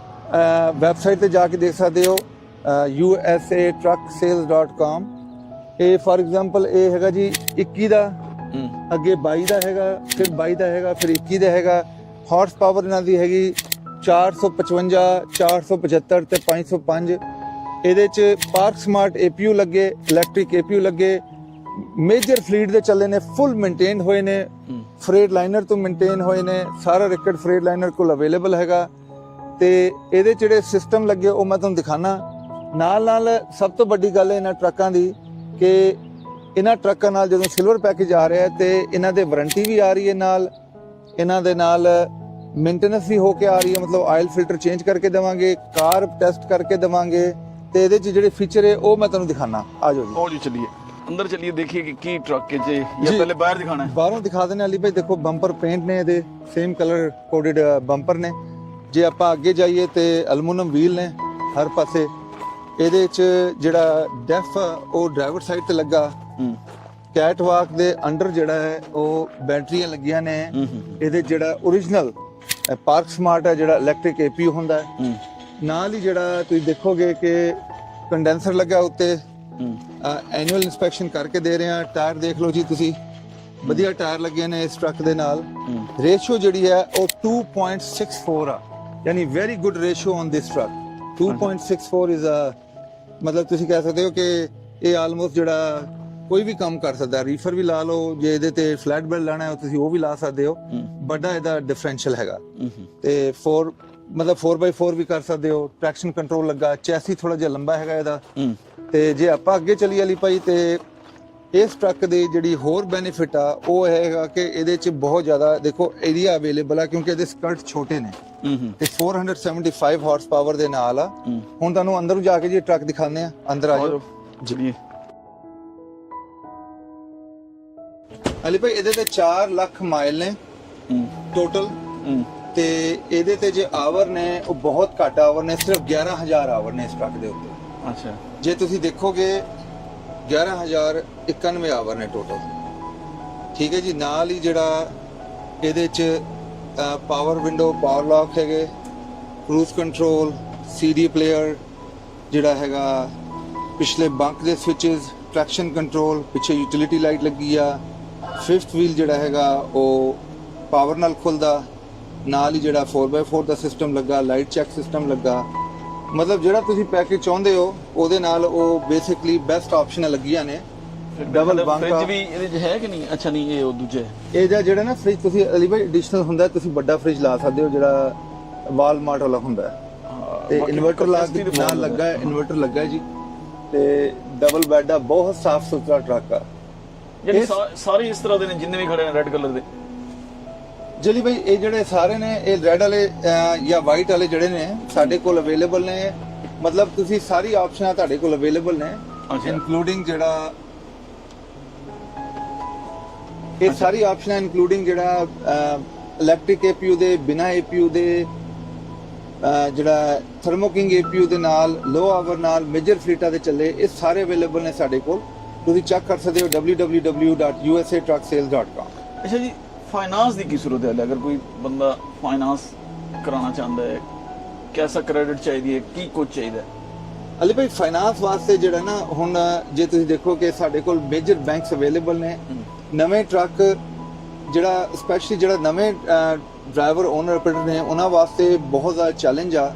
ਵੈਬਸਾਈਟ ਤੇ ਜਾ ਕੇ ਦੇਖ ਸਕਦੇ ਹੋ, usatrucksales.com। ਇਹ ਫॉर ਐਗਜ਼ਾਮਪਲ ਇਹ ਹੈਗਾ ਜੀ 21 ਦਾ, ਅੱਗੇ 22 ਦਾ ਹੈਗਾ, ਫਿਰ 22 ਦਾ ਹੈਗਾ, ਫਿਰ 21 ਦਾ ਹੈਗਾ। ਹਾਰਸ ਪਾਵਰ ਇਹਨਾਂ ਦੀ ਹੈਗੀ 455, 475 ਤੇ 505। ਇਹਦੇ ਚ ਪਾਰਕ ਸਮਾਰਟ APU ਲੱਗੇ, ਇਲੈਕਟ੍ਰਿਕ APU ਲੱਗੇ, ਮੇਜਰ ਫਲੀਟ ਦੇ ਚੱਲੇ ਨੇ, ਫੁੱਲ ਮੇਨਟੇਨ ਹੋਏ ਨੇ, ਫਰੇਟ ਲਾਈਨਰ ਤੋਂ ਮੇਨਟੇਨ ਹੋਏ ਨੇ, ਸਾਰਾ ਰਿਕਟ ਫਰੇਟ ਲਾਈਨਰ ਕੋਲ ਅਵੇਲੇਬਲ ਹੈਗਾ। ਤੇ ਇਹਦੇ ਜਿਹੜੇ ਸਿਸਟਮ ਲੱਗੇ ਉਹ ਮੈਂ ਤੁਹਾਨੂੰ ਦਿਖਾਣਾ। ਨਾਲ ਸਭ ਤੋਂ ਵੱਡੀ ਗੱਲ ਹੈ ਇਹਨਾਂ ਟਰੱਕਾਂ ਦੀ ਕਿ ਇਹਨਾਂ ਟਰੱਕਾਂ ਨਾਲ ਜਦੋਂ ਸਿਲਵਰ ਪੈਕੇਜ ਆ ਰਿਹਾ ਤੇ ਇਹਨਾਂ ਦੇ ਵਾਰੰਟੀ ਵੀ ਆ ਰਹੀ ਹੈ, ਨਾਲ ਇਹਨਾਂ ਦੇ ਨਾਲ ਮੇਨਟੇਨੈਂਸ ਵੀ ਹੋ ਕੇ ਆ ਰਹੀ ਹੈ। ਮਤਲਬ ਆਇਲ ਫਿਲਟਰ ਚੇਂਜ ਕਰਕੇ ਦੇਵਾਂਗੇ, ਕਾਰ ਟੈਸਟ ਕਰਕੇ ਦੇਵਾਂਗੇ, ਤੇ ਇਹਦੇ 'ਚ ਜਿਹੜੇ ਫੀਚਰ ਹੈ ਉਹ ਮੈਂ ਤੁਹਾਨੂੰ ਦਿਖਾਣਾ। ਆ ਜਾਓ ਜੀ, ਆਓ ਜੀ, ਚਲਿਏ ਅੰਦਰ ਚਲਿਏ, ਦੇਖੀਏ ਕਿ ਕੀ ਟਰੱਕ ਹੈ ਜੀ। ਜਾਂ ਪਹਿਲੇ ਬਾਹਰ ਦਿਖਾਣਾ ਹੈ? ਬਾਹਰੋਂ ਦਿਖਾ ਦੇਣੇ ਅਲੀ ਭਾਈ। ਦੇਖੋ ਬੰਪਰ ਪੇਂਟ ਨੇ, ਇਹਦੇ ਸੇਮ ਕਲਰ ਕੋਡਡ ਬੰਪਰ ਨੇ। ਜੇ ਆਪਾਂ ਅੱਗੇ ਜਾਈਏ ਤੇ ਐਲੂਮੀਨੀਅਮ ਵੀਲ ਨੇ ਹਰ ਪਾਸੇ। ਇਹਦੇ 'ਚ ਜਿਹੜਾ ਡੈਫ ਉਹ ਡਰਾਈਵਰ ਸਾਈਡ ਤੇ ਲੱਗਾ। ਕੈਟ ਵਾਕ ਦੇ ਅੰਡਰ ਜਿਹੜਾ ਹੈ ਉਹ ਬੈਟਰੀਆਂ ਲੱਗੀਆਂ ਨੇ। ਇਹਦੇ ਜਿਹੜਾ ਓਰੀਜਨਲ ਪਾਰਕ ਸਮਾਰਟ ਹੈ, ਜਿਹੜਾ ਇਲੈਕਟ੍ਰਿਕ APU ਹੁੰਦਾ ਹੈ। ਨਾਲ ਹੀ ਜਿਹੜਾ ਤੁਸੀਂ ਦੇਖੋਗੇ ਕਿ ਕੰਡੈਂਸਰ ਲੱਗਾ ਉੱਤੇ। ਐਨੂਅਲ ਇਨਸਪੈਕਸ਼ਨ ਕਰਕੇ ਦੇ ਰਹੇ ਆ। ਟਾਇਰ ਦੇਖ ਲਓ ਜੀ ਤੁਸੀਂ, ਵਧੀਆ ਟਾਇਰ ਲੱਗੇ ਨੇ ਇਸ ਟਰੱਕ ਦੇ ਨਾਲ। ਰੇਸ਼ੋ ਜਿਹੜੀ ਹੈ ਉਹ 2.64 ਆ, ਯਾਨੀ very good ratio on this truck. 2.64 is ਮਤਲਬ ਤੁਸੀਂ ਕਹਿ ਸਕਦੇ ਹੋ ਕਿ ਇਹ ਆਲਮੋਸਟ ਜਿਹੜਾ ਕੋਈ ਵੀ ਕੰਮ ਕਰ ਸਕਦਾ। ਰੀਫਰ ਵੀ ਲਾ ਲਓ, ਜੇ ਇਹਦੇ ਤੇ ਫਲੈਟ ਬੈਲਟ ਲਾਣਾ ਹੈ ਤੁਸੀਂ ਉਹ ਵੀ ਲਾ ਸਕਦੇ ਹੋ। ਵੱਡਾ ਇਹਦਾ ਡਿਫਰੈਂਸ਼ੀਅਲ ਹੈਗਾ ਤੇ 4x4 ਵੀ ਕਰ ਸਕਦੇ ਹੋ। ਟ੍ਰੈਕਸ਼ਨ ਕੰਟਰੋਲ ਲੱਗਾ। ਚੈਸੀ ਥੋੜਾ ਜਿਹਾ ਲੰਬਾ ਹੈਗਾ ਇਹਦਾ। ਤੇ ਜੇ ਆਪਾਂ ਅੱਗੇ ਚੱਲੀ ਅਲੀ ਭਾਈ ਤੇ ਇਸ ਟਰੱਕ ਦੀ ਜਿਹੜੀ ਹੋਰ ਬੈਨੀਫਿਟ ਆ ਉਹ ਹੈਗਾ ਕਿ ਇਹਦੇ 'ਚ ਬਹੁਤ ਜ਼ਿਆਦਾ ਦੇਖੋ ਏਰੀਆ ਅਵੇਲੇਬਲ ਆ, ਕਿਉਂਕਿ ਇਹਦੇ ਸਕਰਟ ਛੋਟੇ ਨੇ ਤੇ 475 ਹਾਰਸ ਪਾਵਰ ਦੇ ਨਾਲ ਆ। ਹੁਣ ਤੁਹਾਨੂੰ ਅੰਦਰ ਜਾ ਕੇ ਜੀ ਟਰੱਕ ਦਿਖਾਉਂਦੇ ਆ। ਅੰਦਰ ਆ ਜਾਓ ਜੀ ਅਲੀ ਭਾਈ। ਇਹਦੇ ਤੇ 4 ਲੱਖ ਮਾਈਲ ਨੇ ਟੋਟਲ ਤੇ ਇਹਦੇ ਤੇ ਜੇ ਆਵਰ ਨੇ ਉਹ ਬਹੁਤ ਘੱਟ ਆਵਰ ਨੇ, ਸਿਰਫ 11000 ਆਵਰ ਨੇ ਇਸ ਟਰੱਕ ਦੇ ਉੱਤੇ। ਅੱਛਾ, ਜੇ ਤੁਸੀਂ ਦੇਖੋਗੇ 11091 ਆਵਰ ਨੇ ਟੋਟਲ। ਠੀਕ ਹੈ ਜੀ। ਨਾਲ ਹੀ ਜਿਹੜਾ ਇਹਦੇ 'ਚ ਪਾਵਰ ਵਿੰਡੋ, ਪਾਵਰ ਲੌਕ ਹੈਗੇ, ਕਰੂਜ਼ ਕੰਟਰੋਲ, CD ਪਲੇਅਰ ਜਿਹੜਾ ਹੈਗਾ, ਪਿਛਲੇ ਬੰਕ ਦੇ ਸਵਿਚਸ, ਟ੍ਰੈਕਸ਼ਨ ਕੰਟਰੋਲ, ਪਿੱਛੇ ਯੂਟਿਲਿਟੀ ਲਾਈਟ ਲੱਗੀ ਆ। 5th ਵੀਲ ਜਿਹੜਾ ਹੈਗਾ ਉਹ ਪਾਵਰ ਨਾਲ ਖੁੱਲਦਾ। ਨਾਲ ਹੀ ਜਿਹੜਾ 4x4 ਦਾ ਸਿਸਟਮ ਲੱਗਾ, ਲਾਈਟ ਚੈੱਕ ਸਿਸਟਮ ਲੱਗਾ। ਮਤਲਬ ਜਿਹੜਾ ਤੁਸੀਂ ਪੈਕੇਜ ਚਾਹੁੰਦੇ ਹੋ ਉਹਦੇ ਨਾਲ ਉਹ ਬੇਸਿਕਲੀ ਬੈਸਟ ਆਪਸ਼ਨਾਂ ਲੱਗੀਆਂ ਨੇ। ਡਬਲ ਬੰਕ ਫ੍ਰਿਜ ਵੀ ਇਹਦੇ 'ਚ ਹੈ ਕਿ ਨਹੀਂ? ਅੱਛਾ, ਨਹੀਂ, ਇਹ ਉਹ ਦੂਜੇ ਇਹ ਜਿਹੜਾ ਨਾ ਫ੍ਰਿਜ ਤੁਸੀਂ ਅਲੀ ਭਾਈ ਐਡੀਸ਼ਨਲ ਹੁੰਦਾ, ਤੁਸੀਂ ਵੱਡਾ ਫ੍ਰਿਜ ਲਾ ਸਕਦੇ ਹੋ ਜਿਹੜਾ ਵਾਲਮਾਰਟ ਵਾਲਾ ਹੁੰਦਾ ਤੇ ਇਨਵਰਟਰ ਨਾਲ ਲੱਗਾ ਹੈ। ਇਨਵਰਟਰ ਲੱਗਾ ਜੀ ਤੇ ਡਬਲ ਬੈੱਡ ਆ। ਬਹੁਤ ਸਾਫ ਸੁਥਰਾ ਟਰੱਕ ਆ। ਜਿਹੜੇ ਸਾਰੇ ਇਸ ਤਰ੍ਹਾਂ ਦੇ ਨੇ ਜਿੰਨੇ ਵੀ ਖੜੇ ਨੇ ਰੈੱਡ ਕਲਰ ਦੇ। ਜਲੀ ਭਾਈ ਇਹ ਜਿਹੜੇ ਸਾਰੇ ਨੇ ਇਹ ਰੈੱਡ ਵਾਲੇ ਜਾਂ ਵਾਈਟ ਵਾਲੇ ਜਿਹੜੇ ਨੇ ਸਾਡੇ ਕੋਲ ਅਵੇਲੇਬਲ ਨੇ। ਮਤਲਬ ਤੁਸੀਂ ਸਾਰੀ ਆਪਸ਼ਨਾਂ ਤੁਹਾਡੇ ਕੋਲ ਅਵੇਲੇਬਲ ਨੇ, ਇਨਕਲੂਡਿੰਗ ਜਿਹੜਾ ਇਹ ਸਾਰੀ ਆਪਸ਼ਨਾਂ ਇਨਕਲੂਡਿੰਗ ਜਿਹੜਾ ਇਲੈਕਟ੍ਰਿਕ APU ਦੇ, ਬਿਨਾ APU ਦੇ, ਜਿਹੜਾ ਥਰਮੋ ਕਿੰਗ APU ਦੇ ਨਾਲ ਲੋ ਆਵਰ ਨਾਲ ਮੇਜਰ ਫਲੀਟਾਂ ਦੇ ਚੱਲੇ, ਇਹ ਸਾਰੇ ਅਵੇਲੇਬਲ ਨੇ ਸਾਡੇ ਕੋਲ। ਤੁਸੀਂ ਚੈੱਕ ਕਰ ਸਕਦੇ ਹੋ www.usatrucksales.com। ਅੱਛਾ ਜੀ, ਫਾਈਨਾਂਸ ਦੀ ਕੀ ਸੂਰਤ ਹੈ? ਅਗਰ ਕੋਈ ਬੰਦਾ ਫਾਈਨਾਂਸ ਕਰਾਉਣਾ ਚਾਹੁੰਦਾ ਹੈ, ਕਿਹਦਾ ਕ੍ਰੈਡਿਟ ਚਾਹੀਦੀ ਹੈ, ਕੀ ਕੁਝ ਚਾਹੀਦਾ ਹੈ? ਅਲੀ ਭਾਈ ਫਾਈਨਾਂਸ ਵਾਸਤੇ ਜਿਹੜਾ ਨਾ, ਹੁਣ ਜੇ ਤੁਸੀਂ ਦੇਖੋ ਕਿ ਸਾਡੇ ਕੋਲ ਮੇਜਰ ਬੈਂਕਸ ਅਵੇਲੇਬਲ ਨੇ। ਨਵੇਂ ਟਰੱਕ ਜਿਹੜਾ ਸਪੈਸ਼ਲੀ ਜਿਹੜਾ ਨਵੇਂ ਡਰਾਈਵਰ ਓਨਰ ਆਪਰੇਟਰ ਨੇ ਉਹਨਾਂ ਵਾਸਤੇ ਬਹੁਤ ਜ਼ਿਆਦਾ ਚੈਲੰਜ ਆ,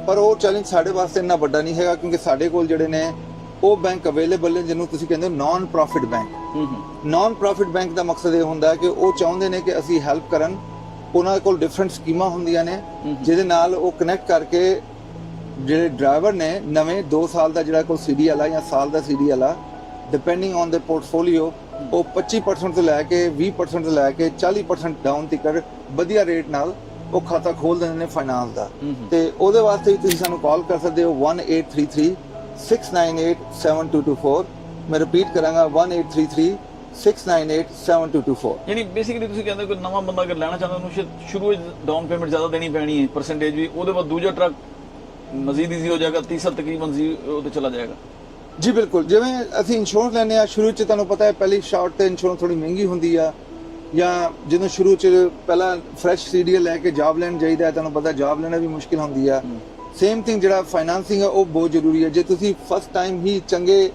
ਪਰ ਉਹ ਚੈਲੰਜ ਸਾਡੇ ਵਾਸਤੇ ਇੰਨਾ ਵੱਡਾ ਨਹੀਂ ਹੈਗਾ, ਕਿਉਂਕਿ ਸਾਡੇ ਕੋਲ ਜਿਹੜੇ ਨੇ ਉਹ ਬੈਂਕ ਅਵੇਲੇਬਲ ਨੇ ਜਿਹਨੂੰ ਤੁਸੀਂ ਕਹਿੰਦੇ ਹੋ non profit bank. Non profit bank ਦਾ ਮਕਸਦ ਇਹ ਹੁੰਦਾ ਹੈ ਕਿ ਉਹ ਚਾਹੁੰਦੇ ਨੇ ਕਿ ਅਸੀਂ ਹੈਲਪ ਕਰਨ। ਉਹਨਾਂ ਕੋਲ ਡਿਫਰੈਂਟ ਸਕੀਮਾਂ ਹੁੰਦੀਆਂ ਨੇ ਜਿਹਦੇ ਨਾਲ ਉਹ ਕਨੈਕਟ ਕਰਕੇ ਜਿਹੜੇ ਡਰਾਈਵਰ ਨੇ ਨਵੇਂ 2 ਸਾਲ ਦਾ ਜਿਹੜਾ ਕੋਲ CDL ਆ ਜਾਂ ਸਾਲ ਦਾ CDL ਆ, ਡਿਪੈਂਡਿੰਗ ਔਨ ਦੇ ਪੋਰਟਫੋਲੀਓ, ਉਹ 25% ਤੋਂ ਲੈ ਕੇ 20% ਤੋਂ ਲੈ ਕੇ 40% ਡਾਊਨ ਤੱਕ ਵਧੀਆ ਰੇਟ ਨਾਲ ਉਹ ਖਾਤਾ ਖੋਲ ਦਿੰਦੇ ਨੇ ਫਾਈਨਾਂਸ ਦਾ। ਤੇ ਉਹਦੇ ਵਾਸਤੇ ਵੀ ਤੁਸੀਂ ਸਾਨੂੰ ਕਾਲ ਕਰ ਸਕਦੇ ਹੋ 1833-698-7224। ਮੈਂ ਰਿਪੀਟ ਕਰਾਂਗਾ 1833-698-7224। ਯਾਨੀ ਬੇਸਿਕਲੀ ਤੁਸੀਂ ਕਹਿੰਦੇ ਕੋਈ ਨਵਾਂ ਬੰਦਾ ਅਗਰ ਲੈਣਾ ਚਾਹੁੰਦਾ ਉਹਨੂੰ ਸ਼ੁਰੂ ਵਿੱਚ ਡਾਊਨ ਪੇਮੈਂਟ ਜ਼ਿਆਦਾ ਦੇਣੀ ਪੈਣੀ ਹੈ, ਪਰਸੈਂਟੇਜ ਵੀ, ਉਹਦੇ ਬਾਅਦ ਦੂਜਾ ਟਰੱਕ ਮਜ਼ੀਦ ਈਜ਼ੀ ਹੋ ਜਾਏਗਾ, ਤੀਸਰਾ ਤਕਰੀਬਨ ਉਹਦੇ ਚਲਾ ਜਾਏਗਾ। ਜੀ ਬਿਲਕੁਲ, ਜਿਵੇਂ ਅਸੀਂ ਇੰਸ਼ੋਰੈਂਸ ਲੈਂਦੇ ਆ ਸ਼ੁਰੂ 'ਚ, ਤੁਹਾਨੂੰ ਪਤਾ ਹੈ ਪਹਿਲੀ ਸ਼ਾਰਟ ਤੇ ਇੰਸ਼ੋਰੈਂਸ ਥੋੜੀ ਮਹਿੰਗੀ ਹੁੰਦੀ ਆ, ਜਾਂ ਜਦੋਂ ਸ਼ੁਰੂ 'ਚ ਪਹਿਲਾਂ ਫਰੈਸ਼ CDL ਲੈ ਕੇ ਜੌਬ ਲੈਣ ਜਾਈਦਾ, ਤੁਹਾਨੂੰ ਪਤਾ ਜੌਬ ਲੈਣਾ ਵੀ ਮੁਸ਼ਕਿਲ ਹੁੰਦੀ ਆ। ਸੇਮ ਥਿੰਗ ਜਿਹੜਾ ਫਾਈਨਾਂਸਿੰਗ ਆ ਉਹ ਬਹੁਤ ਜ਼ਰੂਰੀ ਹੈ। ਜੇ ਤੁਸੀਂ ਫਸਟ ਟਾਈਮ ਹੀ ਚੰਗੇ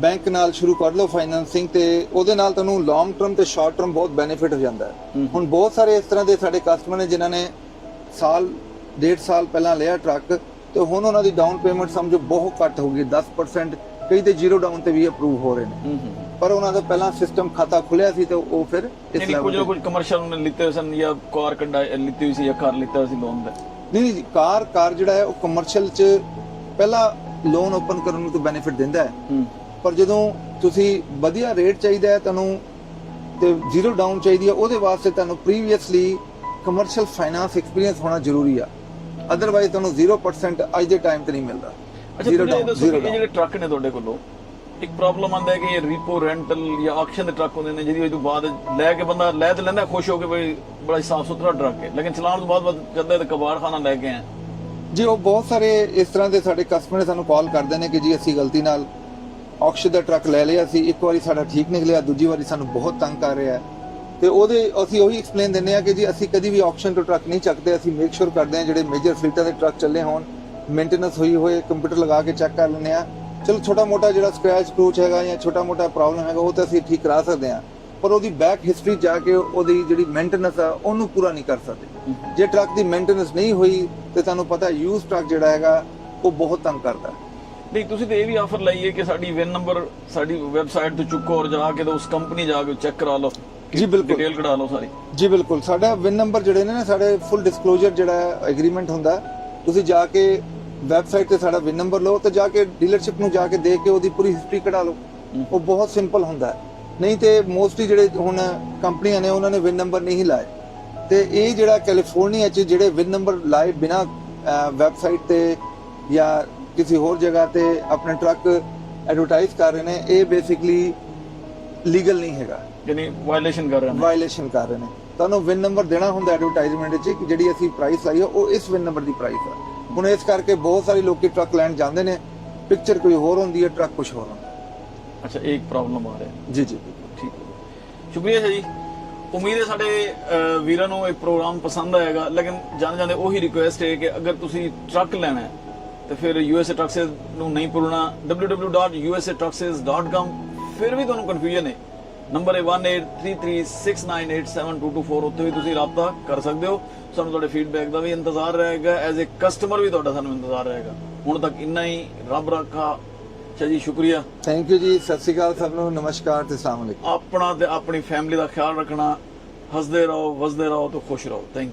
ਬੈਂਕ ਨਾਲ ਸ਼ੁਰੂ ਕਰ ਲਓ ਫਾਈਨਾਂਸਿੰਗ, ਤੇ ਉਹਦੇ ਨਾਲ ਤੁਹਾਨੂੰ ਲੌਂਗ ਟਰਮ ਤੇ ਸ਼ਾਰਟ ਟਰਮ ਬਹੁਤ ਬੈਨੀਫਿਟ ਹੋ ਜਾਂਦਾ ਹੈ। ਹੁਣ ਬਹੁਤ ਸਾਰੇ ਇਸ ਤਰ੍ਹਾਂ ਦੇ ਸਾਡੇ ਕਸਟਮਰ ਨੇ ਜਿਨ੍ਹਾਂ ਨੇ ਸਾਲ 1.5 ਸਾਲ ਪਹਿਲਾਂ ਲਿਆ ਟਰੱਕ, ਤੇ ਹੁਣ ਉਹਨਾਂ ਦੀ ਡਾਊਨ ਪੇਮੈਂਟ ਸਮਝੋ ਬਹੁਤ ਘੱਟ ਹੋ ਗਈ, 10%, ਕਈ ਤੇ 0 ਡਾਊਨ ਤੇ ਵੀ ਅਪਰੂਵ ਹੋ ਰਹੇ ਨੇ। ਪਰ ਉਹਨਾਂ ਦਾ ਪਹਿਲਾਂ ਸਿਸਟਮ ਖਾਤਾ ਖੁੱਲਿਆ ਸੀ ਤੇ ਉਹ ਫਿਰ ਇਸ ਲੈਵਲ ਤੇ ਕੁਝ ਕਮਰਸ਼ੀਅਲ ਉਹਨੇ ਲਿੱਤੇ ਹੋਏ ਸਨ, ਜਾਂ ਕਾਰ ਲਿੱਤੀ ਹੋਈ ਸੀ, ਜਾਂ ਕਾਰ ਲਿੱਤਾ ਹੋਇਆ ਸੀ ਲੋਨ ਦਾ। ਨਹੀਂ, ਕਾਰ ਜਿਹੜਾ ਹੈ ਉਹ ਕਮਰਸ਼ੀਅਲ 'ਚ ਪਹਿਲਾਂ ਲੋਨ ਓਪਨ ਕਰਨ ਨੂੰ ਤਾਂ ਬੈਨੀਫਿਟ ਦਿੰਦਾ ਹੈ, ਪਰ ਜਦੋਂ ਤੁਸੀਂ ਵਧੀਆ ਰੇਟ ਚਾਹੀਦਾ ਹੈ ਤੁਹਾਨੂੰ ਤੇ 0 ਡਾਊਨ ਚਾਹੀਦੀ ਹੈ, ਉਹਦੇ ਵਾਸਤੇ ਤੁਹਾਨੂੰ ਪ੍ਰੀਵੀਅਸਲੀ ਕਮਰਸ਼ੀਅਲ ਫਾਈਨਾਂਸ ਐਕਸਪੀਰੀਅੰਸ ਹੋਣਾ ਜ਼ਰੂਰੀ ਆ। ਅਦਰਵਾਈਜ਼ ਤੁਹਾਨੂੰ 0% ਅੱਜ ਦੇ ਟਾਈਮ ਤੇ ਨਹੀਂ ਮਿਲਦਾ। ਅੱਛਾ, ਇਹ ਜਿਹੜੇ ਟਰੱਕ ਨੇ ਤੁਹਾਡੇ ਕੋਲੋਂ, ਇੱਕ ਪ੍ਰੋਬਲਮ ਆਉਂਦਾ ਹੈ ਕਿ ਇਹ ਰੀਪੋ ਰੈਂਟਲ ਜਾਂ ਆਕਸ਼ਨ ਦੇ ਟਰੱਕ ਹੁੰਦੇ ਨੇ, ਜਿਹਦੀ ਵਜ੍ਹਾ ਤੋਂ ਬਾਅਦ ਲੈ ਕੇ ਬੰਦਾ ਲੈ ਤੇ ਲੈਂਦਾ ਖੁਸ਼ ਹੋ ਕੇ ਬਈ ਬੜਾ ਸਾਫ ਸੁਥਰਾ ਟਰੱਕ ਹੈ, ਲੇਕਿਨ ਚਲਾਉਣ ਤੋਂ ਬਾਅਦ ਜਦੋਂ ਇਹ ਕਬਾੜਖਾਨਾ ਲੈ ਕੇ ਆਏ ਜੀ, ਉਹ ਬਹੁਤ ਸਾਰੇ ਇਸ ਤਰ੍ਹਾਂ ਦੇ ਸਾਡੇ ਕਸਟਮਰ ਸਾਨੂੰ ਕਾਲ ਕਰਦੇ ਨੇ ਕਿ ਜੀ ਅਸੀਂ ਗਲਤੀ ਨਾਲ ਆਕਸ਼ਨ ਦਾ ਟਰੱਕ ਲੈ ਲਿਆ ਸੀ, ਇੱਕ ਵਾਰੀ ਸਾਡਾ ਠੀਕ ਨਿਕਲਿਆ, ਦੂਜੀ ਵਾਰੀ ਸਾਨੂੰ ਬਹੁਤ ਤੰਗ ਕਰ ਰਿਹਾ ਹੈ। ਤੇ ਅਸੀਂ ਉਹੀ ਐਕਸਪਲੇਨ ਦਿੰਦੇ ਆ ਕਿ ਜੀ ਅਸੀਂ ਕਦੀ ਵੀ ਆਕਸ਼ਨ ਤੋਂ ਟਰੱਕ ਨਹੀਂ ਚੱਕਦੇ। ਅਸੀਂ ਮੇਕ ਸ਼ੋਰ ਕਰਦੇ ਆ ਜਿਹੜੇ ਮੇਜਰ ਫਲੀਟਾਂ ਦੇ ਟਰੱਕ ਚੱਲੇ ਹੋਣ, ਮੇਨਟੇਨੈਂਸ ਹੋਈ ਹੋਏ, ਕੰਪਿਊਟਰ ਲਗਾ ਕੇ ਚੈੱਕ ਕਰ ਲੈਂਦੇ ਆ। ਚਲੋ ਛੋਟਾ ਮੋਟਾ ਜਿਹੜਾ ਸਕ੍ਰੈਚ ਕਰੂਚ ਹੈਗਾ ਜਾਂ ਛੋਟਾ ਮੋਟਾ ਪ੍ਰੋਬਲਮ ਹੈਗਾ ਉਹ ਤਾਂ ਅਸੀਂ ਠੀਕ ਕਰਾ ਸਕਦੇ ਆ, ਪਰ ਉਹਦੀ ਬੈਕ ਹਿਸਟਰੀ ਜਾ ਕੇ ਉਹਦੀ ਜਿਹੜੀ ਮੇਨਟੇਨੈਂਸ ਆ ਉਹਨੂੰ ਪੂਰਾ ਨਹੀਂ ਕਰ ਸਕਦੇ। ਜੇ ਟਰੱਕ ਦੀ ਮੇਨਟੇਨੈਂਸ ਨਹੀਂ ਹੋਈ ਤੇ ਤੁਹਾਨੂੰ ਪਤਾ ਯੂਜ਼ ਟਰੱਕ ਜਿਹੜਾ ਹੈਗਾ ਉਹ ਬਹੁਤ ਤੰਗ ਕਰਦਾ। ਨਹੀਂ, ਤੁਸੀਂ ਤੇ ਇਹ ਵੀ ਆਫਰ ਲਾਈਏ ਕਿ ਸਾਡੀ ਵਿਨ ਨੰਬਰ ਸਾਡੀ ਵੈਬਸਾਈਟ ਤੋਂ ਚੁੱਕੋ ਔਰ ਜਾ ਕੇ ਉਸ ਕੰਪਨੀ ਜਾ ਕੇ ਚੈੱਕ ਕਰਾ ਲਓ। ਜੀ ਬਿਲਕੁਲ, ਡਿਟੇਲ ਕਢਾ ਲਓ ਸਾਰੀ। ਜੀ ਬਿਲਕੁਲ, ਸਾਡਾ ਵਿਨ ਨੰਬਰ ਜਿਹੜੇ ਨੇ ਨਾ, ਸਾਡੇ ਫੁੱਲ ਡਿਸਕਲੋਜ਼ਰ ਜਿਹੜਾ ਐਗਰੀਮੈਂਟ ਹੁੰਦਾ, ਤੁਸੀਂ ਜਾ ਕੇ ਵੈਬਸਾਈਟ ਤੇ ਸਾਡਾ ਵਿਨ ਨੰਬਰ ਲਓ ਤੇ ਜਾ ਕੇ ਡੀਲਰਸ਼ਿਪ ਨੂੰ ਜਾ ਕੇ ਦੇਖ ਕੇ ਉਹਦੀ ਪੂਰੀ ਹਿਸਟਰੀ ਕਢਾ ਲਓ। ਉਹ ਬਹੁਤ ਸਿੰਪਲ ਹੁੰਦਾ। ਨਹੀਂ ਤੇ ਮੋਸਟਲੀ ਜਿਹੜੇ ਹੁਣ ਕੰਪਨੀਆਂ ਨੇ ਉਹਨਾਂ ਨੇ ਵਿਨ ਨੰਬਰ ਨਹੀਂ ਲਾਏ, ਤੇ ਇਹ ਜਿਹੜਾ ਕੈਲੀਫੋਰਨੀਆ 'ਚ ਜਿਹੜੇ ਵਿਨ ਨੰਬਰ ਲਾਏ ਬਿਨਾ ਵੈਬਸਾਈਟ ਤੇ ਜਾਂ ਕਿਸੇ ਹੋਰ ਜਗ੍ਹਾ ਤੇ ਆਪਣੇ ਟਰੱਕ ਐਡਵਰਟਾਈਜ਼ ਕਰ ਰਹੇ ਨੇ, ਇਹ ਬੇਸਿਕਲੀ ਲੀਗਲ ਨਹੀਂ ਹੈਗਾ, ਯਾਨੀ ਵਾਇਲੇਸ਼ਨ ਕਰ ਰਹੇ ਨੇ। ਤੁਹਾਨੂੰ ਵਿਨ ਨੰਬਰ ਦੇਣਾ ਹੁੰਦਾ ਐਡਵਰਟਾਈਜ਼ਮੈਂਟ 'ਚ ਕਿ ਜਿਹੜੀ ਅਸੀਂ ਪ੍ਰਾਈਸ ਲਾਈ ਆ ਉਹ ਇਸ ਵਿਨ ਨੰਬਰ ਦੀ ਪ੍ਰਾਈਸ ਆ। ਹੁਣ ਇਸ ਕਰਕੇ ਬਹੁਤ ਸਾਰੇ ਲੋਕੀ ਟਰੱਕ ਲੈਣ ਜਾਂਦੇ ਨੇ, ਪਿਕਚਰ ਕੋਈ ਹੋਰ ਹੁੰਦੀ ਹੈ, ਟਰੱਕ ਕੁਝ ਹੋਰ ਹੁੰਦਾ। ਅੱਛਾ, ਇਹ ਇੱਕ ਪ੍ਰੋਬਲਮ ਆ ਰਿਹਾ। ਜੀ, ਠੀਕ ਹੈ, ਸ਼ੁਕਰੀਆ ਜੀ। ਉਮੀਦ ਹੈ ਸਾਡੇ ਵੀਰਾਂ ਨੂੰ ਇਹ ਪ੍ਰੋਗਰਾਮ ਪਸੰਦ ਆਏਗਾ, ਲੇਕਿਨ ਜਾਂਦੇ ਉਹੀ ਰਿਕੁਐਸਟ ਹੈ ਕਿ ਅਗਰ ਤੁਸੀਂ ਟਰੱਕ ਲੈਣਾ ਹੈ ਤੇ ਫਿਰ USA Trucksales ਨੂੰ ਨਹੀਂ ਭੁੱਲਣਾ, www.usatrucksales.com। ਫਿਰ ਵੀ ਤੁਹਾਨੂੰ ਕਨਫਿਊਜ਼ਨ ਹੈ, ਨੰਬਰ ਹੈ 1833-698-7224। ਉੱਥੇ ਵੀ ਤੁਸੀਂ ਰਾਬਤਾ ਕਰ ਸਕਦੇ ਹੋ। ਸਾਨੂੰ ਤੁਹਾਡੇ ਫੀਡਬੈਕ ਦਾ ਵੀ ਇੰਤਜ਼ਾਰ ਰਹੇਗਾ, ਐਜ਼ ਏ ਕਸਟਮਰ ਵੀ ਤੁਹਾਡਾ ਸਾਨੂੰ ਇੰਤਜ਼ਾਰ ਰਹੇਗਾ। ਹੁਣ ਤੱਕ ਇੰਨਾ ਹੀ, ਰੱਬ ਰੱਖਾ। ਅੱਛਾ ਜੀ, ਸ਼ੁਕਰੀਆ, ਥੈਂਕ ਯੂ ਜੀ, ਸਤਿ ਸ਼੍ਰੀ ਅਕਾਲ ਸਭ ਨੂੰ, ਨਮਸਕਾਰ ਤੇ ਅਸਲਾਮ ਅਲੈਕੁਮ। ਆਪਣਾ ਤੇ ਆਪਣੀ ਫੈਮਿਲੀ ਦਾ ਖਿਆਲ ਰੱਖਣਾ, ਹੱਸਦੇ ਰਹੋ, ਵਸਦੇ ਰਹੋ ਤੇ ਖੁਸ਼ ਰਹੋ। Thank you.